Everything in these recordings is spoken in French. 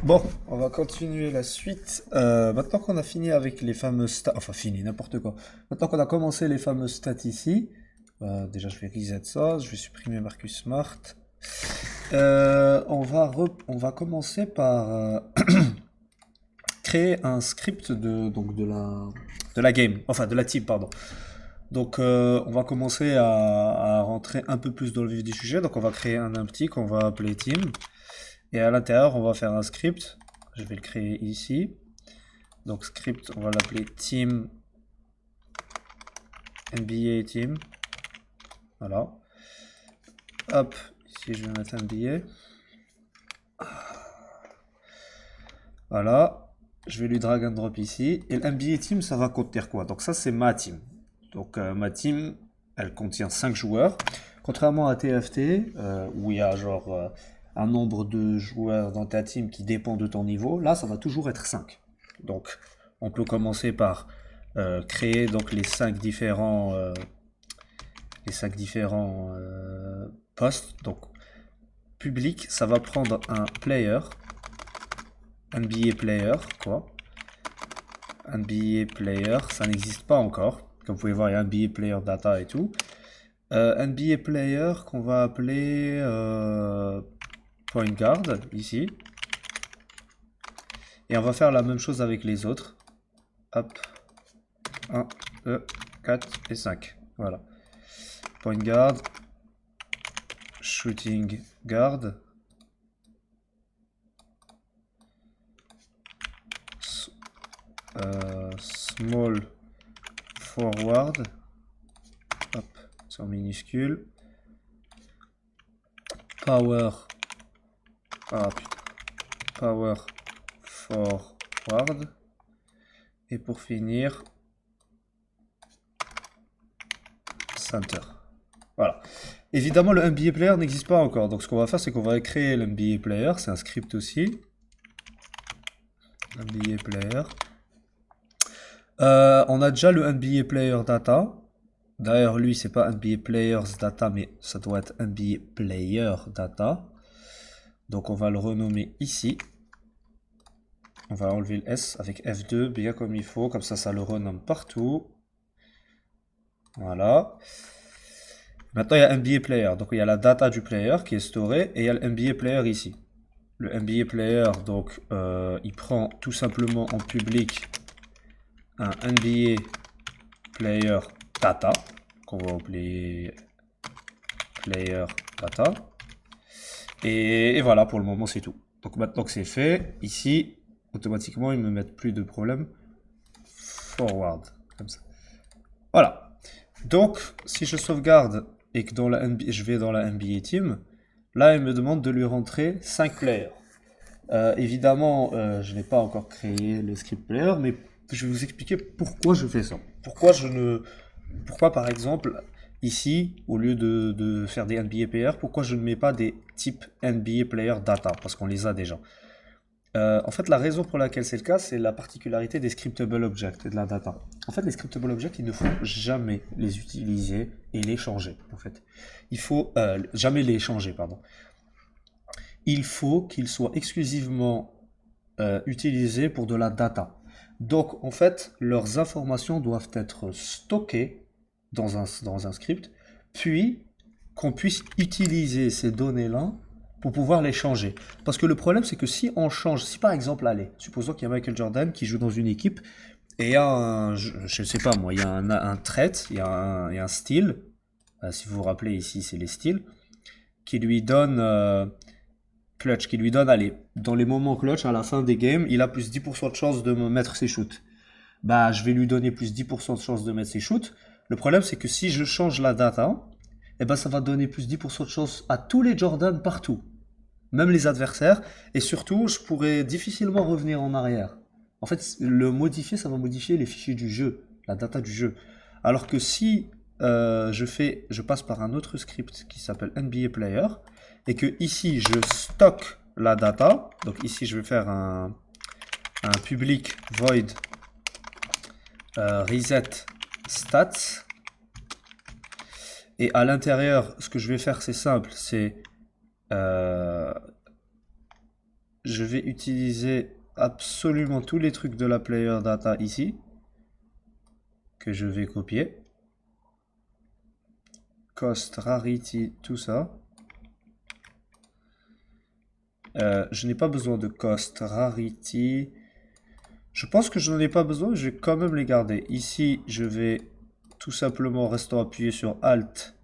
Bon, on va continuer la suite. Maintenant qu'on a fini avec les fameuses stats, enfin fini, n'importe quoi. Maintenant qu'on a commencé les fameuses stats ici, déjà je vais reset ça, je vais supprimer Marcus Smart. On va commencer par créer un script de la game, enfin de la team, pardon. Donc on va commencer à rentrer un peu plus dans le vif du sujet. Donc on va créer un empty qu'on va appeler team. Et à l'intérieur, on va faire un script. Je vais le créer ici. Donc script, on va l'appeler team NBA team. Voilà. Hop, ici je vais mettre NBA. Voilà. Je vais lui drag and drop ici. Et l'NBA team, ça va contenir quoi? Donc ça, c'est ma team. Donc ma team, elle contient 5 joueurs. Contrairement à TFT, où il y a genre un nombre de joueurs dans ta team qui dépend de ton niveau, là, ça va toujours être 5. Donc on peut commencer par créer donc les cinq différents postes. Donc public, ça va prendre un player, NBA player, quoi. NBA player, ça n'existe pas encore. Comme vous pouvez voir, il y a NBA player data et tout. NBA player qu'on va appeler point guard ici. Et on va faire la même chose avec les autres. Hop. 1, 2, 4 et 5. Voilà. Point guard. Shooting guard. Small forward. Hop. C'est en minuscule. Power. Ah putain. Power forward. Et pour finir, center. Voilà. Évidemment, le NBA player n'existe pas encore. Donc, ce qu'on va faire, c'est qu'on va créer l'NBA player. C'est un script aussi. NBA player. On a déjà le NBA player data. D'ailleurs, lui, c'est pas NBA players data, mais ça doit être NBA player data. Donc, on va le renommer ici. On va enlever le S avec F2, bien comme il faut. Comme ça le renomme partout. Voilà. Maintenant, il y a NBA player. Donc, il y a la data du player qui est storée et il y a le NBA player ici. Le NBA player, donc, il prend tout simplement en public un NBA player data, qu'on va appeler player data. Et voilà, pour le moment, c'est tout. Donc, maintenant que c'est fait, ici, automatiquement, ils me mettent plus de problème. Forward, comme ça. Voilà. Donc, si je sauvegarde et que je vais dans la NBA Team, là, il me demande de lui rentrer 5 players. Évidemment, je n'ai pas encore créé le script player, mais je vais vous expliquer pourquoi je fais ça. Pourquoi par exemple, ici, au lieu de faire des NBA players, pourquoi je ne mets pas des types NBA player data? Parce qu'on les a déjà. En fait, la raison pour laquelle c'est le cas, c'est la particularité des scriptable objects et de la data. En fait, les scriptable objects, il ne faut jamais les utiliser et les changer. En fait, il faut jamais les changer, pardon. Il faut qu'ils soient exclusivement utilisés pour de la data. Donc, en fait, leurs informations doivent être stockées dans un script, puis qu'on puisse utiliser ces données-là pour pouvoir les changer. Parce que le problème, c'est que si on change, si par exemple, allez, supposons qu'il y a Michael Jordan qui joue dans une équipe, et il y a je ne sais pas moi, il y a un trait, il y a un style, si vous vous rappelez ici, c'est les styles, qui lui donne clutch, qui lui donne, allez, dans les moments clutch, à la fin des games, il a plus 10% de chance de me mettre ses shoots. Bah, je vais lui donner plus 10% de chance de mettre ses shoots. Le problème, c'est que si je change la data, eh ben, ça va donner plus 10% de chance à tous les Jordan partout, même les adversaires, et surtout, je pourrais difficilement revenir en arrière. En fait, le modifier, ça va modifier les fichiers du jeu, la data du jeu. Alors que si je passe par un autre script qui s'appelle NBA Player, et que ici je stocke la data, donc ici je vais faire un public void reset stats, et à l'intérieur, ce que je vais faire, c'est simple, c'est je vais utiliser absolument tous les trucs de la player data ici, que je vais copier. Cost, rarity, tout ça. Je n'ai pas besoin de cost, rarity. Je pense que je n'en ai pas besoin, je vais quand même les garder. Ici, je vais tout simplement, restant appuyé sur Alt,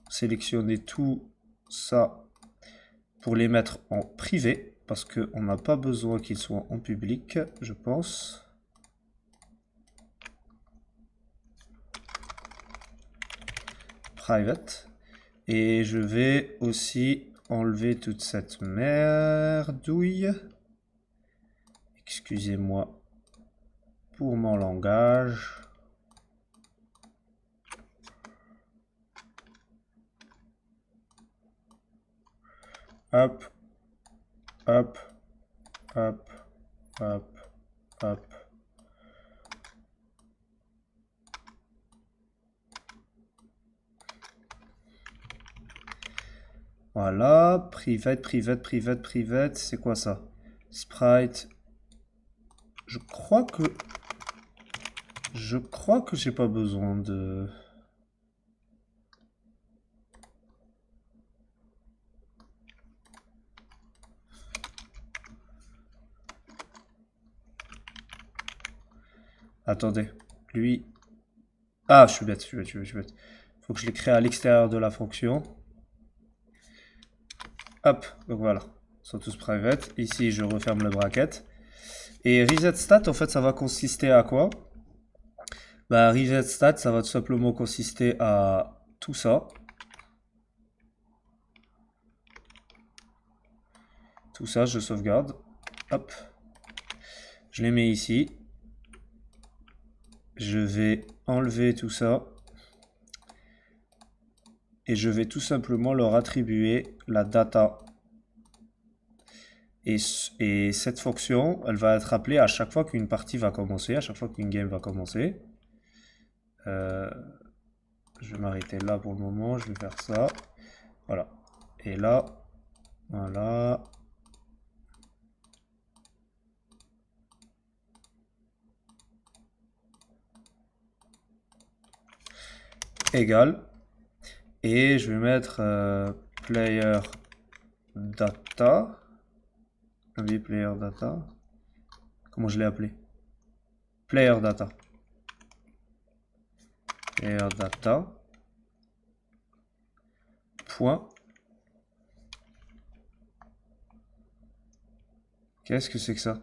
sélectionner tout ça pour les mettre en privé, parce qu'on n'a pas besoin qu'ils soient en public, je pense. Private. Et je vais aussi enlever toute cette merdouille. Excusez-moi pour mon langage. Hop, hop, hop, hop, hop. Voilà, private, private, private, private, c'est quoi ça? Sprite. Je crois que j'ai pas besoin de... Attendez, lui... Ah, je suis bête, je suis bête, je suis bête. Faut que je les crée à l'extérieur de la fonction. Hop, donc voilà. Ils sont tous private. Ici, je referme le bracket. Et reset stat, en fait, ça va consister à quoi? Bah, reset stat, ça va tout simplement consister à tout ça. Tout ça, je sauvegarde. Hop. Je les mets ici. Je vais enlever tout ça. Et je vais tout simplement leur attribuer la data. Et cette fonction, elle va être appelée à chaque fois qu'une partie va commencer, à chaque fois qu'une game va commencer. Je vais m'arrêter là pour le moment, je vais faire ça. Voilà. Et là, voilà. Égal. Et je vais mettre player data. Oui, player data. Comment je l'ai appelé? Player data. Player data. Point. Qu'est-ce que c'est que ça?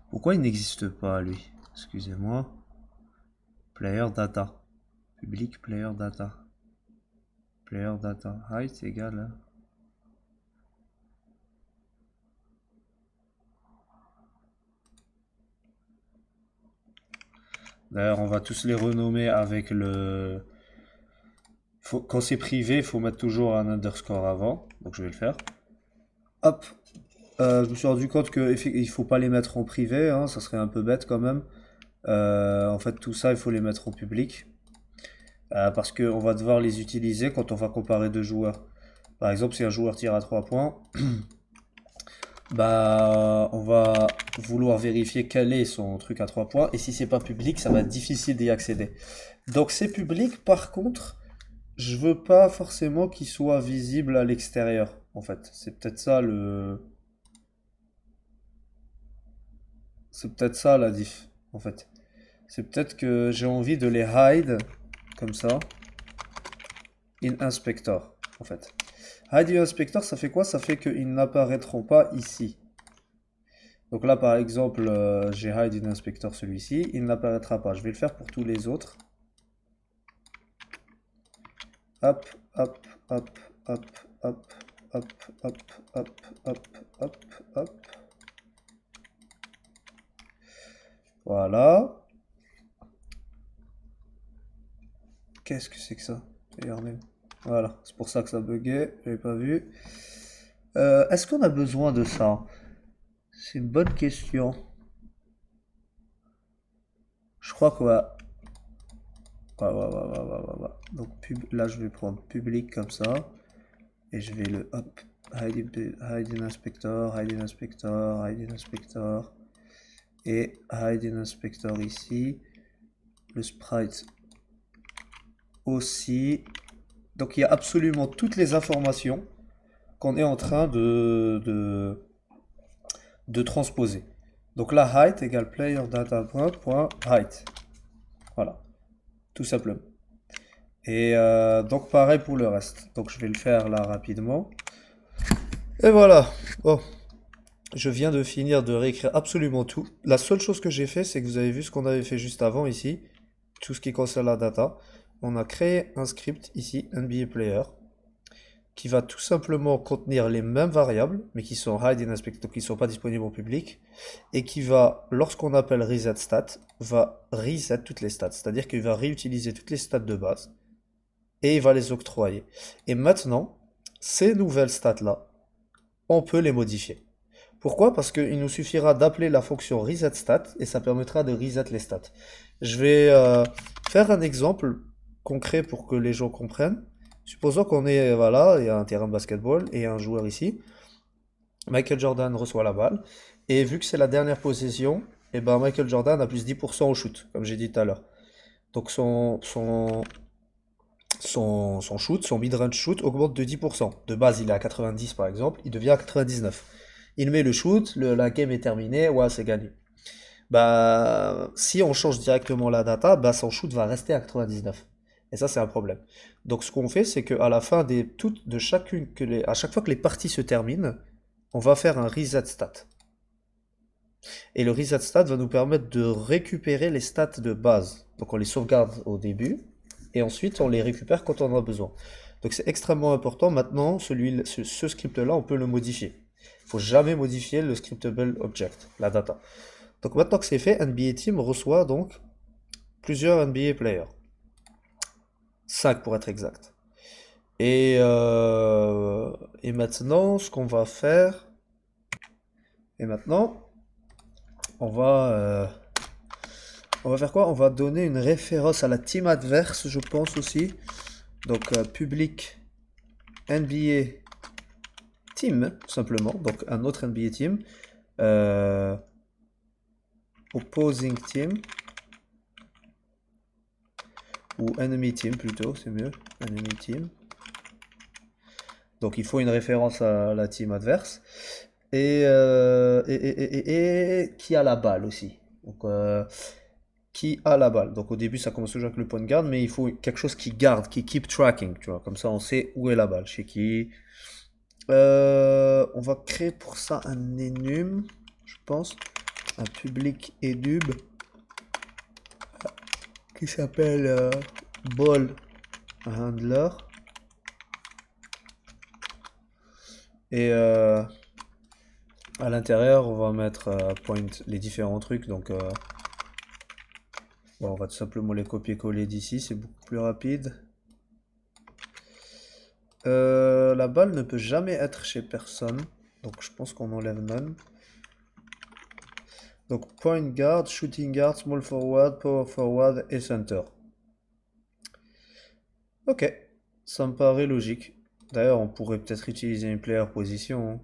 Pourquoi il n'existe pas, lui? Excusez-moi. Player data. Public player data. Player data. Height égale. Hein. D'ailleurs, on va tous les renommer avec le... Quand c'est privé, il faut mettre toujours un underscore avant. Donc je vais le faire. Hop. Je me suis rendu compte qu'il ne faut pas les mettre en privé. Hein, ça serait un peu bête quand même. En fait, tout ça, il faut les mettre en public. Parce qu'on va devoir les utiliser quand on va comparer deux joueurs. Par exemple, si un joueur tire à 3 points, bah, on va vouloir vérifier quel est son truc à 3 points. Et si c'est pas public, ça va être difficile d'y accéder. Donc c'est public, par contre, je veux pas forcément qu'il soit visible à l'extérieur. En fait, c'est peut-être ça le... C'est peut-être ça la diff, en fait. C'est peut-être que j'ai envie de les hide, comme ça, in inspector, en fait. Hide in inspector, ça fait quoi? Ça fait qu'ils n'apparaîtront pas ici. Donc là, par exemple, j'ai hide in inspector celui-ci, il n'apparaîtra pas. Je vais le faire pour tous les autres. Hop, hop, hop, hop, hop, hop, hop, hop, hop, hop, hop. Voilà. Qu'est-ce que c'est que ça? Regardez. Voilà, c'est pour ça que ça buguait, j'avais pas vu. Est-ce qu'on a besoin de ça? C'est une bonne question. Je crois qu'on va... ouais. Donc là, je vais prendre public comme ça. Et je vais le hop, hide in inspector, hide in inspector, hide in inspector. Et hide in inspector ici. Le sprite aussi. Donc il y a absolument toutes les informations qu'on est en train de transposer. Donc là, height égale player data.height. Voilà, tout simplement. Et donc pareil pour le reste. Donc je vais le faire là rapidement. Et voilà. Bon, je viens de finir de réécrire absolument tout. La seule chose que j'ai fait, c'est que vous avez vu ce qu'on avait fait juste avant ici. Tout ce qui concerne la data. On a créé un script ici, NBA Player, qui va tout simplement contenir les mêmes variables, mais qui sont hide in inspector, donc qui ne sont pas disponibles au public, et qui va, lorsqu'on appelle reset stat, va reset toutes les stats. C'est-à-dire qu'il va réutiliser toutes les stats de base, et il va les octroyer. Et maintenant, ces nouvelles stats-là, on peut les modifier. Pourquoi? Parce qu'il nous suffira d'appeler la fonction resetStat et ça permettra de reset les stats. Je vais faire un exemple concret pour que les gens comprennent. Supposons qu'on est, voilà, il y a un terrain de basketball et un joueur ici. Michael Jordan reçoit la balle. Et vu que c'est la dernière possession, et ben Michael Jordan a plus 10% au shoot, comme j'ai dit tout à l'heure. Donc son shoot, son mid-range shoot augmente de 10%. De base, il est à 90 par exemple, il devient à 99. Il met le shoot, la game est terminée, ouais, c'est gagné. Bah, si on change directement la data, bah, son shoot va rester à 99. Et ça, c'est un problème. Donc, ce qu'on fait, c'est qu'à la fin de chacune, à chaque fois que les parties se terminent, on va faire un reset stat. Et le reset stat va nous permettre de récupérer les stats de base. Donc, on les sauvegarde au début, et ensuite, on les récupère quand on en a besoin. Donc, c'est extrêmement important. Maintenant, ce script-là, on peut le modifier. Il ne faut jamais modifier le scriptable object, la data. Donc maintenant que c'est fait, NBA Team reçoit donc plusieurs NBA players. 5 pour être exact. Et maintenant, ce qu'on va faire... Et maintenant, on va faire quoi? On va donner une référence à la team adverse, je pense aussi. Donc public NBA Team, tout simplement. Donc un autre NBA Team. Opposing Team. Ou Enemy Team plutôt, c'est mieux. Enemy Team. Donc il faut une référence à la team adverse. Et qui a la balle aussi. Donc qui a la balle. Donc au début ça commence toujours avec le point de garde, mais il faut quelque chose qui garde, qui keep tracking, tu vois. Comme ça on sait où est la balle, chez qui. On va créer pour ça un enum, je pense. Un public enum qui s'appelle ball handler. Et à l'intérieur, on va mettre point les différents trucs. Donc, bon, on va tout simplement les copier-coller d'ici, c'est beaucoup plus rapide. La balle ne peut jamais être chez personne. Donc, je pense qu'on enlève none. Donc, point guard, shooting guard, small forward, power forward et center. Ok, ça me paraît logique. D'ailleurs, on pourrait peut-être utiliser une player position.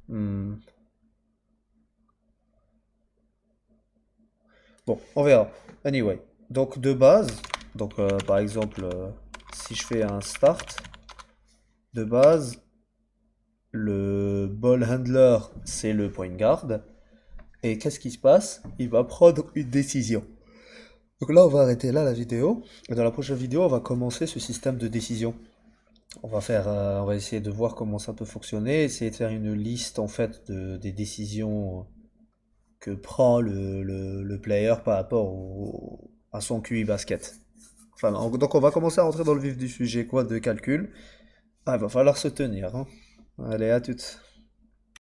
Bon, on verra. Anyway, donc de base, donc par exemple, si je fais un start, de base, le ball handler, c'est le point guard. Et qu'est-ce qui se passe? Il va prendre une décision. Donc là, on va arrêter là la vidéo. Et dans la prochaine vidéo, on va commencer ce système de décision. On va essayer de voir comment ça peut fonctionner, essayer de faire une liste en fait des décisions que prend le player par rapport à son QI basket. Enfin, donc on va commencer à rentrer dans le vif du sujet quoi de calcul. Ah, il va falloir se tenir, hein. Allez, à toutes.